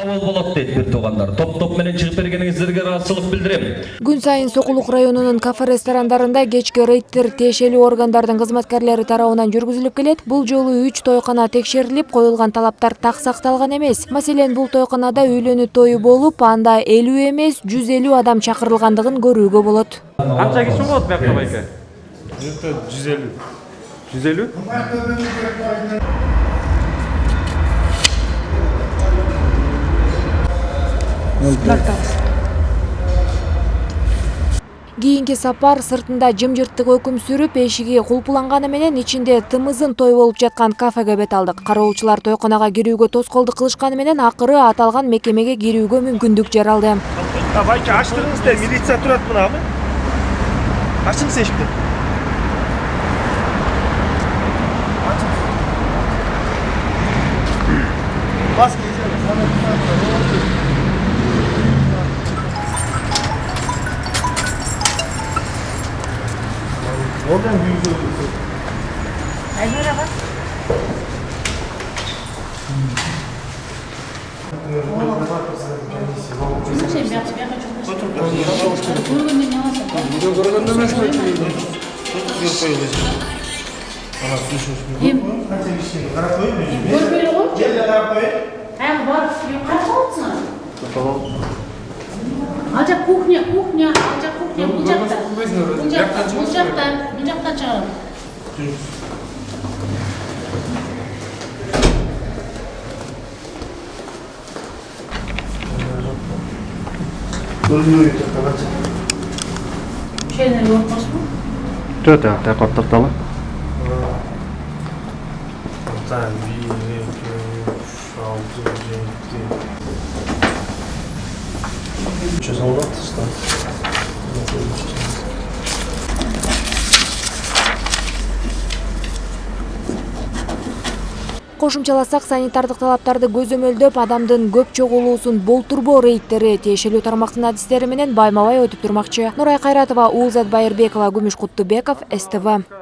кабыл болот дейт бир туугандар. Топ менен чыгып бергениңиздерге ыраазычылык билдирем. Күн сайын Сокулук районунун кафе-ресторандарында кечки рейдтер тиешелүү органдардын кызматкерлери тарабынан жүргүзүлүп келет. Бул жолу 3 тойкана текшерилип, коюлган талаптар так сакталган эмес. Маселен, бул тойканада үйлөнүү тою болуп, анда 50 эмес 150 адам чакырылгандыгын көрүүгө болот. Канча киши болот бuyакта байке? 150. 150? Кийинки сапар сыртында жымжырттык өкүм сүрүп, эшиги кулпуланганы менен ичинде тымызын той болуп жаткан кафеге бет алдык. Кароолчулар тойканага кирүүгө тоскоолдук кылышканы менен акыры аталган мекемеге кирүүгө мүмкүндүк жаралды. Байке açtırыңыз da militsiya турат мынабы. Açыңыз эшикти. Бас Oradan yüzü. Merhaba. Алжа кухня, bu jakta çağırın. Şeyler yokmuş mu? Dört ayakta katlıktalı. Tamam, 1, 2, 3, 4, 5. Что за улад что? Кошумчаласак, санитардык талаптарды көзөмөлдөп, адамдын көп чогулуусун болтурбоо рейдтери тиешелүү тармактын адистери менен байма-бай өтүп турмакчы. Нурай Кайратова, Уулзат Байырбекова, Күмүш Куттубеков, СТВ.